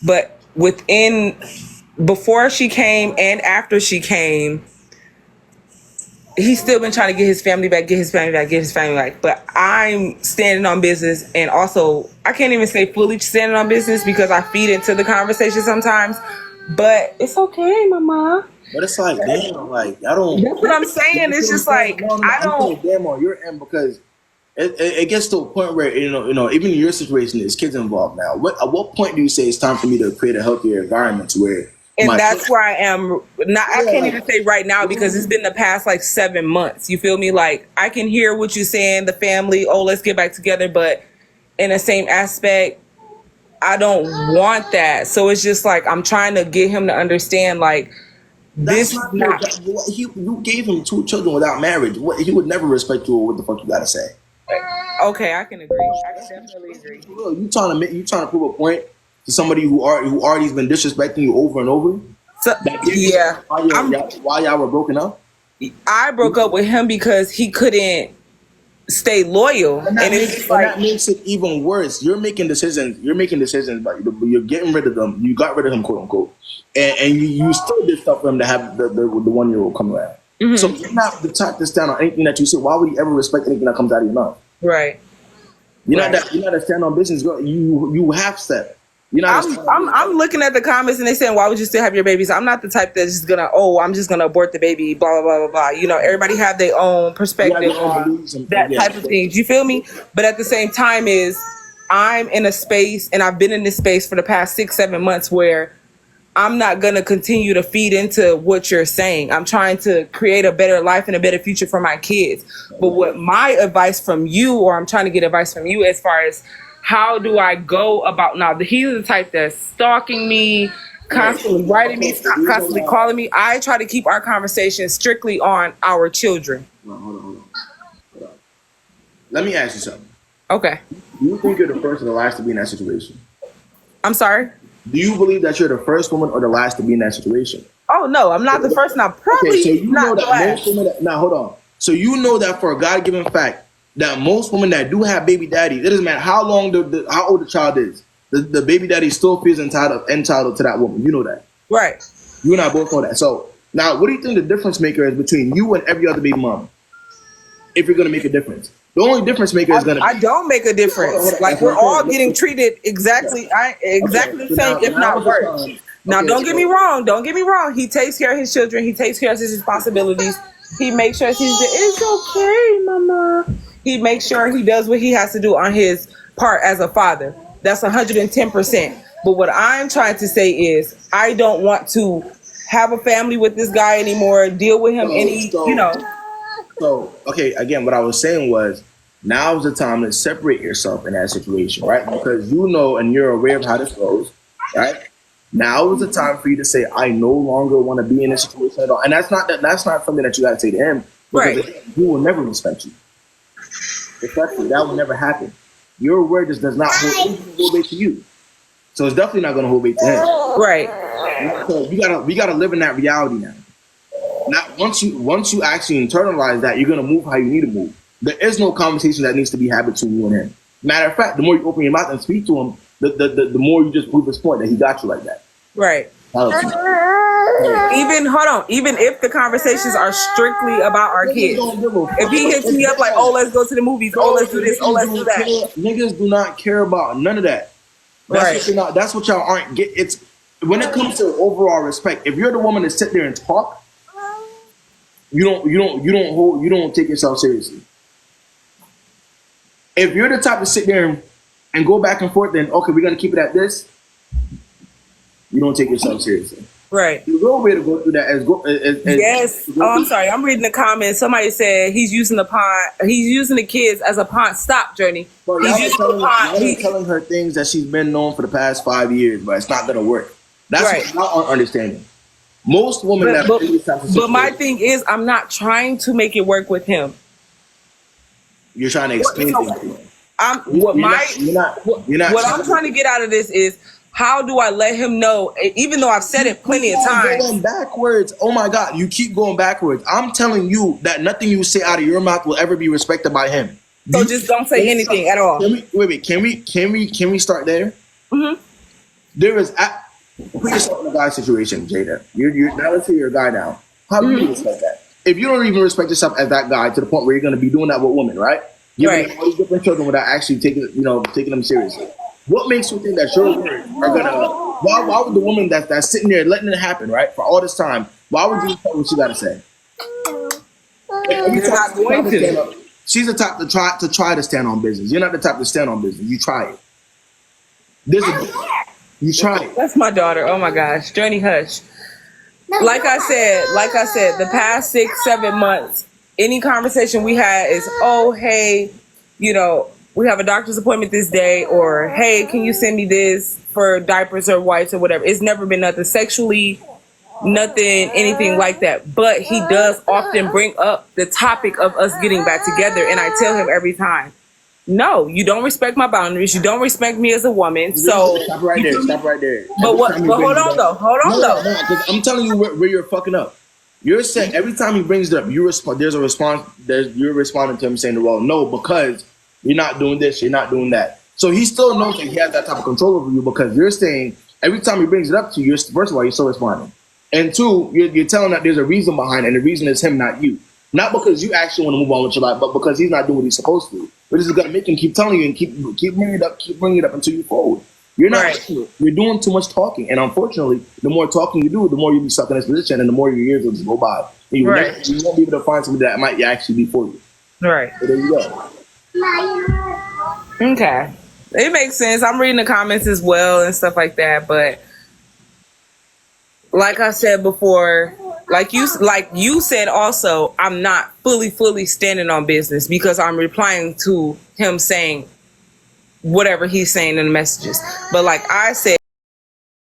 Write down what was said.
But before she came and after she came, he's still been trying to get his family back, get his family back, get his family back. But I'm standing on business, and also I can't even say fully standing on business because I feed into the conversation sometimes. But it's okay, mama. But it's like, damn, like I don't. That's what I'm saying. It's just like I don't. Damn on your end because it gets to a point where even in your situation, there's kids involved now. At what point do you say it's time for me to create a healthier environment to where? And that's where I am. I can't even say right now because it's been the past like 7 months. You feel me? Like I can hear what you're saying, the family, oh, let's get back together. But in the same aspect, I don't want that. So it's just like I'm trying to get him to understand like this. You gave him 2 children without marriage. He would never respect you or what the fuck you gotta say. Okay, I can agree. I can definitely agree. You trying to prove a point to somebody who already's been disrespecting you over and over? So, yeah. Why y'all were broken up? I broke up with him because he couldn't stay loyal, and that makes it even worse. You're making decisions, but you're getting rid of them. You got rid of him, quote unquote, and you still did stuff for him to have the 1-year-old come around. Mm-hmm. So you're not the type to stand on anything that you say. Why would he ever respect anything that comes out of your mouth? Right. You're not a stand on business girl. You have step. I'm looking at the comments and they saying, why would you still have your babies? I'm not the type that's just gonna, I'm just gonna abort the baby, blah, blah, blah, blah, blah. Everybody have their own perspective on that type of things. You feel me? But at the same time I'm in a space, and I've been in this space for the past 6-7 months where I'm not gonna continue to feed into what you're saying. I'm trying to create a better life and a better future for my kids. But what my advice from you, or I'm trying to get advice from you as far as how do I go about now? He's the type that's stalking me, constantly writing me, constantly calling me. I try to keep our conversation strictly on our children. Hold on. Let me ask you something. Okay. Do you think you're the first or the last to be in that situation? I'm sorry? Do you believe that you're the first woman or the last to be in that situation? Oh, no, I'm not the first. Now, probably so you not know that the last. most women now, hold on. So you know that for a God-given fact, that most women that do have baby daddies, it doesn't matter how long how old the child is, the baby daddy still feels entitled to that woman. You know that, right? You and I both know that. So now, what do you think the difference maker is between you and every other baby mom? If you're gonna make a difference, the only difference maker is gonna. I don't make a difference. Like we're all getting treated exactly the same, if not worse. Now, don't get me wrong. Don't get me wrong. He takes care of his children. He takes care of his responsibilities. He makes sure it's okay, mama. He makes sure he does what he has to do on his part as a father. That's 110%. But what I'm trying to say is I don't want to have a family with this guy anymore, deal with him So, okay, again, what I was saying was now is the time to separate yourself in that situation, right? Because you know and you're aware of how this goes, right? Now is the time for you to say, I no longer want to be in this situation at all. And that's not something that you got to say to him. Because he will never respect you. Respectfully, that will never happen. Your word just does not hold weight to you. So it's definitely not going to hold weight to him. Right. So we gotta live in that reality now. Not once you actually internalize that, you're gonna move how you need to move. There is no conversation that needs to be had between you and him. Matter of fact, the more you open your mouth and speak to him, the more you just prove his point that he got you like that. Right. Even if the conversations are strictly about our kids, if he hits me up like, oh, let's go to the movies, oh, let's do this, oh, let's do that. Niggas do not care about none of that. That's what y'all aren't get. It's when it comes to overall respect. If you're the woman to sit there and talk, you don't take yourself seriously. If you're the type to sit there and go back and forth, then okay, we're gonna keep it at this. You don't take yourself seriously. Right. The real way to go through that is yes. Oh, I'm sorry. I'm reading the comments. Somebody said he's using the kids as a pawn. Stop, Journey. He's telling her things that she's been known for the past 5 years, but it's not gonna work. That's what I'm understanding. Most women but my thing is, I'm not trying to make it work with him. You're trying to explain things to him. What I'm trying to get out of this is, how do I let him know, even though I've said it plenty of times? Going backwards. Oh my God, you keep going backwards. I'm telling you that nothing you say out of your mouth will ever be respected by him. So just don't say anything at all. Can we start there? Mm-hmm. There is put yourself in a guy situation, Jada. You're now let's say you're a guy now. How do you respect that? If you don't even respect yourself as that guy to the point where you're going to be doing that with women, right? Giving them all these different children without actually taking them seriously. What makes you think that your words are gonna? Why would the woman that's sitting there letting it happen, right, for all this time? Why would you tell her what she got to say? You're not going to. She's the type to try to stand on business. You're not the type to stand on business. You try it. You try it. That's my daughter. Oh my gosh, Journey, hush. Like I said, the past 6-7 months, any conversation we had is, oh, hey, we have a doctor's appointment this day, or hey, can you send me this for diapers or wipes or whatever. It's never been nothing sexually, nothing, anything like that. But he does often bring up the topic of us getting back together. And I tell him every time, no, you don't respect my boundaries. You don't respect me as a woman. So stop right there. But hold on though. Because I'm telling you where you're fucking up. You're saying every time he brings it up, there's a response. You're responding to him saying, well, no, because you're not doing this, you're not doing that. So he still knows that he has that type of control over you, because you're saying every time he brings it up to you, first of all, you're still responding. And two, you're telling that there's a reason behind it, and the reason is him, not you. Not because you actually want to move on with your life, but because he's not doing what he's supposed to do. But this is going to make him keep telling you and keep bringing it up until you forward. You're not. You're doing too much talking, and unfortunately, the more talking you do, the more you'll be stuck in this position, and the more your years will just go by. And you won't be able to find somebody that might actually be for you. Right. So there you go. Okay, it makes sense. I'm reading the comments as well and stuff like that, but like I said before, like you said also, I'm not fully standing on business, because I'm replying to him saying whatever he's saying in the messages. But like I said,